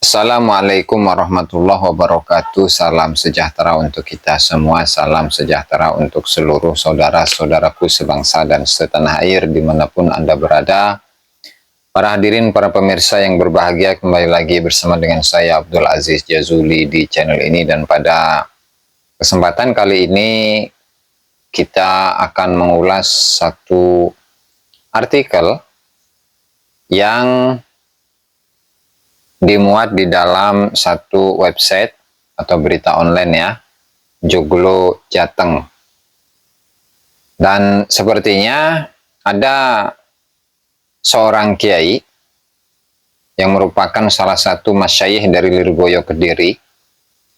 Assalamualaikum warahmatullahi wabarakatuh. Salam sejahtera untuk kita semua. Salam sejahtera untuk seluruh saudara-saudaraku sebangsa dan setanah air dimanapun Anda berada. Para hadirin, para pemirsa yang berbahagia, kembali lagi bersama dengan saya Abdul Aziz Jazuli di channel ini. Dan pada kesempatan kali ini kita akan mengulas satu artikel yang dimuat di dalam satu website atau berita online ya, Joglo Jateng. Dan sepertinya ada seorang kiai yang merupakan salah satu masyayikh dari Lirboyo Kediri,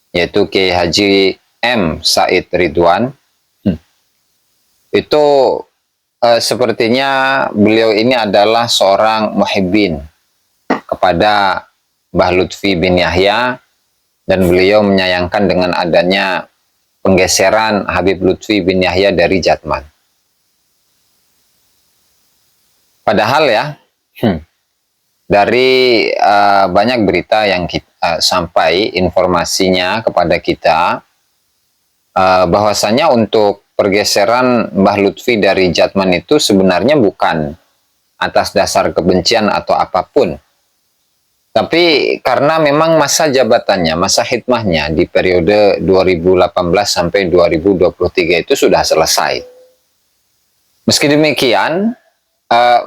yaitu Kiai Haji M. Said Ridwan. Itu sepertinya beliau ini adalah seorang muhibbin kepada Mbah Lutfi bin Yahya, dan beliau menyayangkan dengan adanya penggeseran Habib Lutfi bin Yahya dari Jatman. Padahal ya, dari banyak berita yang kita sampai informasinya kepada kita, bahwasanya untuk pergeseran Mbah Lutfi dari Jatman itu sebenarnya bukan atas dasar kebencian atau apapun. Tapi karena memang masa jabatannya, masa khidmahnya di periode 2018 sampai 2023 itu sudah selesai. Meski demikian,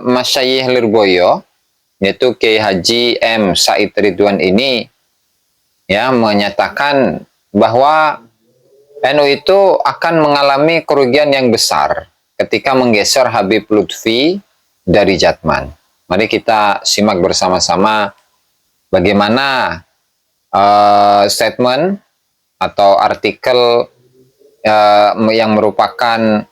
Masyayikh Lirboyo, yaitu Kiai Haji M. Said Ridwan ini ya menyatakan bahwa NU itu akan mengalami kerugian yang besar ketika menggeser Habib Lutfi dari Jatman. Mari kita simak bersama-sama bagaimana statement atau artikel yang merupakan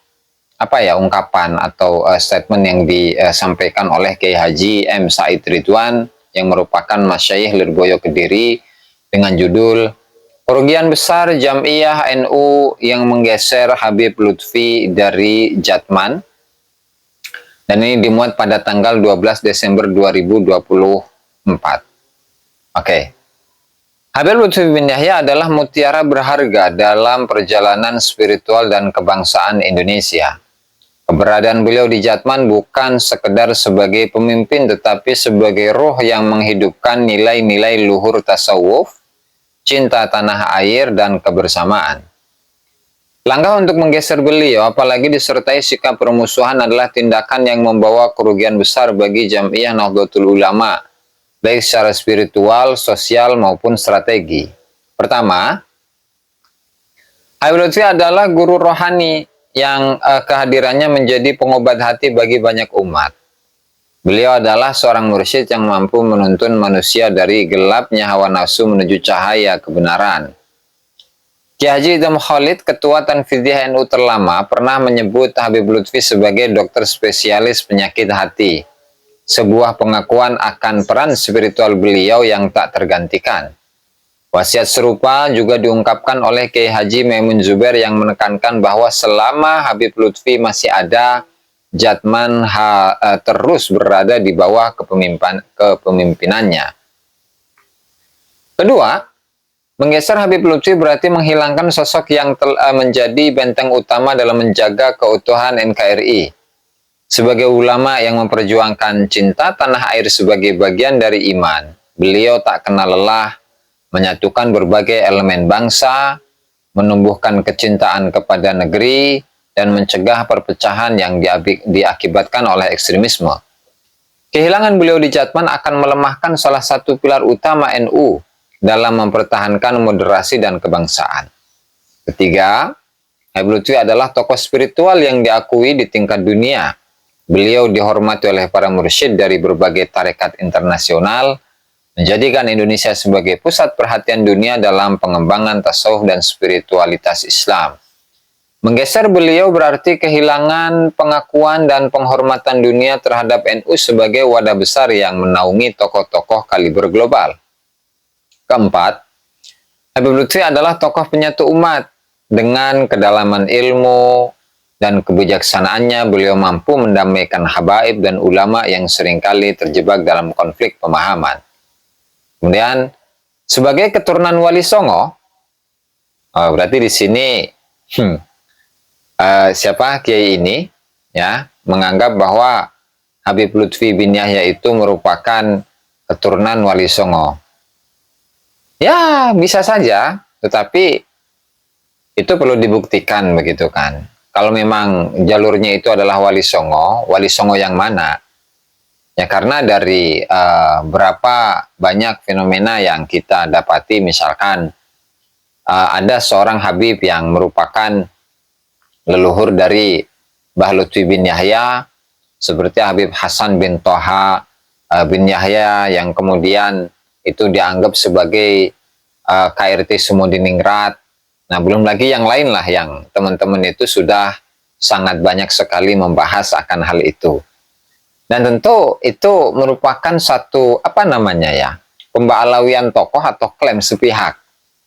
ungkapan atau statement yang disampaikan oleh Kiai Haji M. Said Ridwan yang merupakan Masyayikh Lirboyo Kediri dengan judul "Kerugian Besar Jam'iyah NU yang Menggeser Habib Lutfi dari Jatman", dan ini dimuat pada tanggal 12 Desember 2024. Oke. Habib Lutfi bin Yahya adalah mutiara berharga dalam perjalanan spiritual dan kebangsaan Indonesia. Keberadaan beliau di Jatman bukan sekedar sebagai pemimpin, tetapi sebagai roh yang menghidupkan nilai-nilai luhur tasawuf, cinta tanah air, dan kebersamaan. Langkah untuk menggeser beliau, apalagi disertai sikap permusuhan, adalah tindakan yang membawa kerugian besar bagi Jam'iyah Nahdlatul Ulama, baik secara spiritual, sosial, maupun strategi. Pertama, Habib Lutfi adalah guru rohani yang kehadirannya menjadi pengobat hati bagi banyak umat. Beliau adalah seorang mursyid yang mampu menuntun manusia dari gelapnya hawa nafsu menuju cahaya kebenaran. Kiai Haji Idham Khalid, Ketua Tanfidiyah NU terlama, pernah menyebut Habib Lutfi sebagai dokter spesialis penyakit hati. Sebuah pengakuan akan peran spiritual beliau yang tak tergantikan. Wasiat serupa juga diungkapkan oleh Kiai Haji Maimun Zubair yang menekankan bahwa selama Habib Lutfi masih ada, Jatman terus berada di bawah kepemimpinannya. Kedua, menggeser Habib Lutfi berarti menghilangkan sosok yang menjadi benteng utama dalam menjaga keutuhan NKRI. Sebagai ulama yang memperjuangkan cinta tanah air sebagai bagian dari iman, beliau tak kenal lelah menyatukan berbagai elemen bangsa, menumbuhkan kecintaan kepada negeri, dan mencegah perpecahan yang diakibatkan oleh ekstremisme. Kehilangan beliau di Jatman akan melemahkan salah satu pilar utama NU dalam mempertahankan moderasi dan kebangsaan. Ketiga, Habib Lutfi adalah tokoh spiritual yang diakui di tingkat dunia. Beliau dihormati oleh para mursyid dari berbagai tarekat internasional, menjadikan Indonesia sebagai pusat perhatian dunia dalam pengembangan tasawuf dan spiritualitas Islam. Menggeser beliau berarti kehilangan pengakuan dan penghormatan dunia terhadap NU sebagai wadah besar yang menaungi tokoh-tokoh kaliber global. Keempat, Habib Lutfi adalah tokoh penyatu umat. Dengan kedalaman ilmu dan kebijaksanaannya, beliau mampu mendamaikan habaib dan ulama yang seringkali terjebak dalam konflik pemahaman. Kemudian, sebagai keturunan Wali Songo, berarti di sini siapa kiai ini ya menganggap bahwa Habib Lutfi bin Yahya itu merupakan keturunan Wali Songo. Ya, bisa saja, tetapi itu perlu dibuktikan begitu kan. Kalau memang jalurnya itu adalah Wali Songo yang mana? Ya karena dari berapa banyak fenomena yang kita dapati, misalkan ada seorang Habib yang merupakan leluhur dari Mbah Lutfi bin Yahya, seperti Habib Hasan bin Toha bin Yahya yang kemudian itu dianggap sebagai KRT Sumodiningrat. Nah, belum lagi yang lain lah yang teman-teman itu sudah sangat banyak sekali membahas akan hal itu. Dan tentu itu merupakan satu pembalawian tokoh atau klaim sepihak.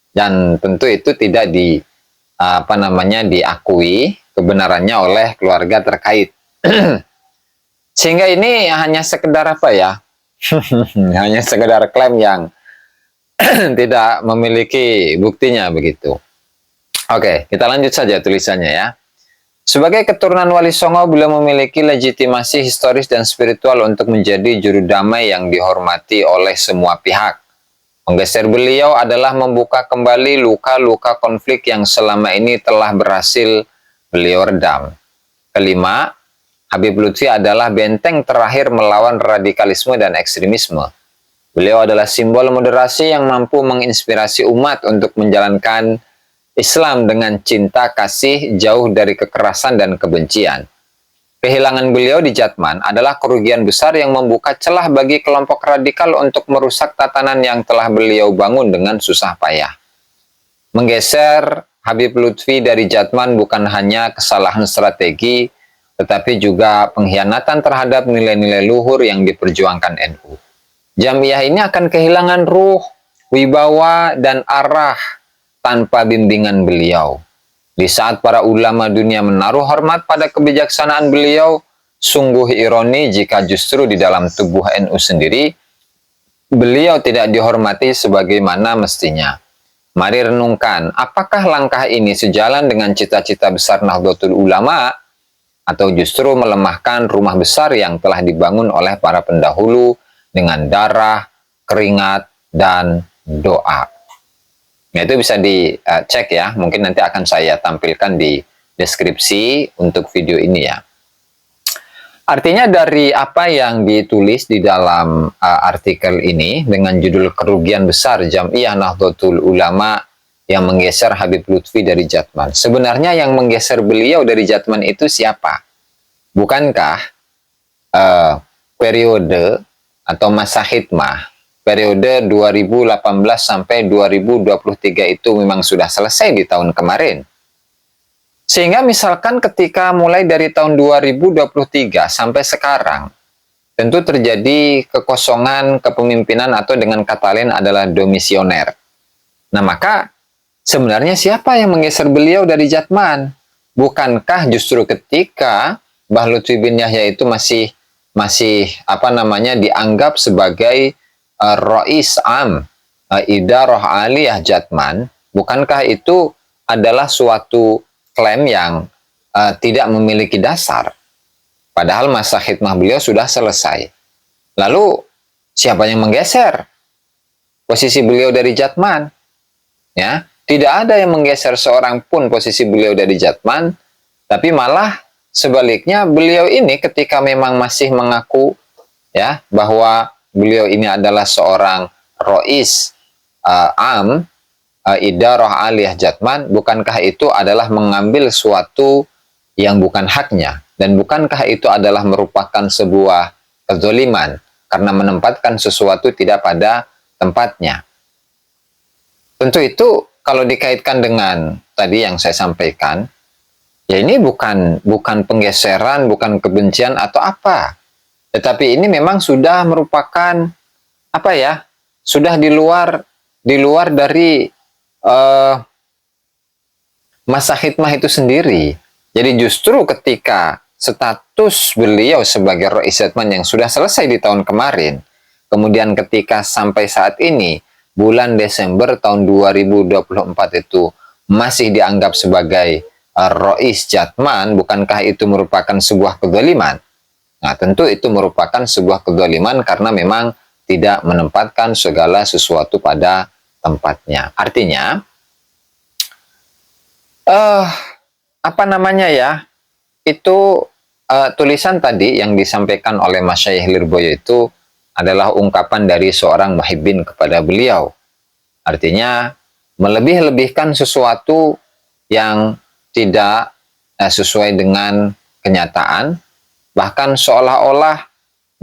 Dan tentu itu tidak diakui kebenarannya oleh keluarga terkait. Sehingga ini hanya sekedar hanya sekedar klaim yang tidak memiliki buktinya begitu. Oke, kita lanjut saja tulisannya ya. Sebagai keturunan Wali Songo, beliau memiliki legitimasi historis dan spiritual untuk menjadi juru damai yang dihormati oleh semua pihak. Menggeser beliau adalah membuka kembali luka-luka konflik yang selama ini telah berhasil beliau redam. Kelima, Habib Lutfi adalah benteng terakhir melawan radikalisme dan ekstremisme. Beliau adalah simbol moderasi yang mampu menginspirasi umat untuk menjalankan Islam dengan cinta kasih jauh dari kekerasan dan kebencian. Kehilangan beliau di Jatman adalah kerugian besar yang membuka celah bagi kelompok radikal untuk merusak tatanan yang telah beliau bangun dengan susah payah. Menggeser Habib Lutfi dari Jatman bukan hanya kesalahan strategi, tetapi juga pengkhianatan terhadap nilai-nilai luhur yang diperjuangkan NU. Jamiah ini akan kehilangan ruh, wibawa, dan arah tanpa bimbingan beliau. Di saat para ulama dunia menaruh hormat pada kebijaksanaan beliau, sungguh ironi jika justru di dalam tubuh NU sendiri, beliau tidak dihormati sebagaimana mestinya. Mari renungkan, apakah langkah ini sejalan dengan cita-cita besar Nahdlatul Ulama, atau justru melemahkan rumah besar yang telah dibangun oleh para pendahulu dengan darah, keringat, dan doa. Nah, itu bisa dicek ya, mungkin nanti akan saya tampilkan di deskripsi untuk video ini ya. Artinya dari apa yang ditulis di dalam artikel ini dengan judul kerugian besar Jamiah Nahdlatul Ulama yang menggeser Habib Lutfi dari Jatman. Sebenarnya yang menggeser beliau dari Jatman itu siapa? Bukankah periode atau masa khidmah periode 2018 sampai 2023 itu memang sudah selesai di tahun kemarin. Sehingga misalkan ketika mulai dari tahun 2023 sampai sekarang, tentu terjadi kekosongan kepemimpinan atau dengan kata lain adalah domisioner. Nah, maka sebenarnya siapa yang menggeser beliau dari Jatman? Bukankah justru ketika Mbah Lutfi bin Yahya itu masih dianggap sebagai Rais Am Idarah Aliyah Jatman, bukankah itu adalah suatu klaim yang tidak memiliki dasar? Padahal masa khidmah beliau sudah selesai. Lalu siapa yang menggeser posisi beliau dari Jatman? Ya, tidak ada yang menggeser seorang pun posisi beliau dari Jatman, tapi malah sebaliknya beliau ini ketika memang masih mengaku ya bahwa beliau ini adalah seorang Rais Am Idarah Aliyah Jatman, bukankah itu adalah mengambil suatu yang bukan haknya? Dan bukankah itu adalah merupakan sebuah kezaliman karena menempatkan sesuatu tidak pada tempatnya? Tentu itu kalau dikaitkan dengan tadi yang saya sampaikan, ya ini bukan penggeseran, bukan kebencian atau apa. Tetapi ini memang sudah merupakan sudah di luar dari masa khidmah itu sendiri. Jadi justru ketika status beliau sebagai Rais Jatman yang sudah selesai di tahun kemarin, kemudian ketika sampai saat ini bulan Desember tahun 2024 itu masih dianggap sebagai Rois Jatman, bukankah itu merupakan sebuah kezaliman? Nah, tentu itu merupakan sebuah kezaliman karena memang tidak menempatkan segala sesuatu pada tempatnya. Artinya, apa namanya ya, itu tulisan tadi yang disampaikan oleh Mas Syaikh Lirboyo itu adalah ungkapan dari seorang muhibbin kepada beliau. Artinya, melebih-lebihkan sesuatu yang tidak sesuai dengan kenyataan, bahkan seolah-olah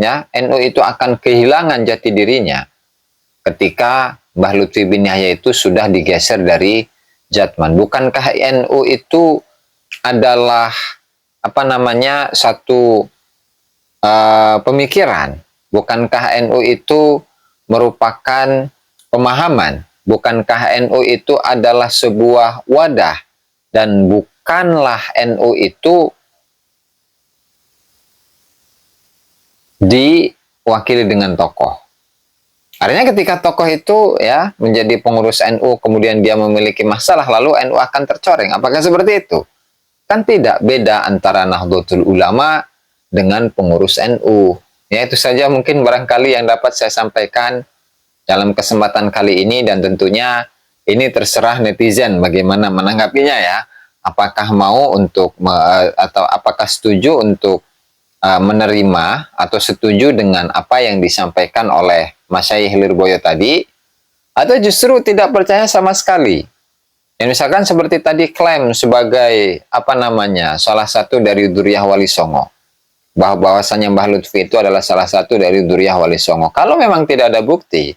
ya NU itu akan kehilangan jati dirinya ketika Mbah Lutfi bin Yahya itu sudah digeser dari Jatman. Bukankah NU itu adalah apa namanya satu pemikiran? Bukankah NU itu merupakan pemahaman? Bukankah NU itu adalah sebuah wadah? Dan bukanlah NU itu diwakili dengan tokoh. Artinya ketika tokoh itu ya menjadi pengurus NU kemudian dia memiliki masalah lalu NU akan tercoreng. Apakah seperti itu? Kan tidak, beda antara Nahdlatul Ulama dengan pengurus NU. Ya itu saja mungkin barangkali yang dapat saya sampaikan dalam kesempatan kali ini, dan tentunya ini terserah netizen bagaimana menanggapinya ya. Apakah mau untuk atau apakah setuju untuk menerima atau setuju dengan apa yang disampaikan oleh Mas Syaikh Lirboyo tadi, atau justru tidak percaya sama sekali. Dan misalkan seperti tadi klaim sebagai apa namanya salah satu dari Dzurriyyah Wali Songo, bahwasanya Mbah Lutfi itu adalah salah satu dari Dzurriyyah Wali Songo. Kalau memang tidak ada bukti,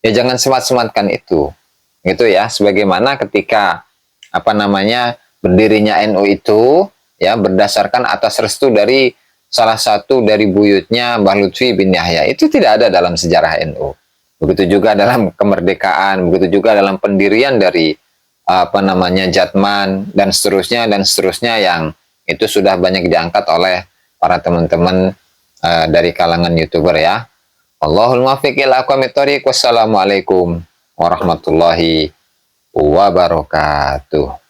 ya jangan semat-sematkan itu. Gitu ya, sebagaimana ketika apa namanya berdirinya NU itu ya berdasarkan atas restu dari salah satu dari buyutnya Mbah Lutfi bin Yahya, itu tidak ada dalam sejarah NU. Begitu juga dalam kemerdekaan, begitu juga dalam pendirian dari apa namanya Jatman dan seterusnya yang itu sudah banyak diangkat oleh para teman-teman dari kalangan YouTuber ya. Allahul muwaffiq ila aqwamit thoriq. Wassalamualaikum warahmatullahi wabarakatuh.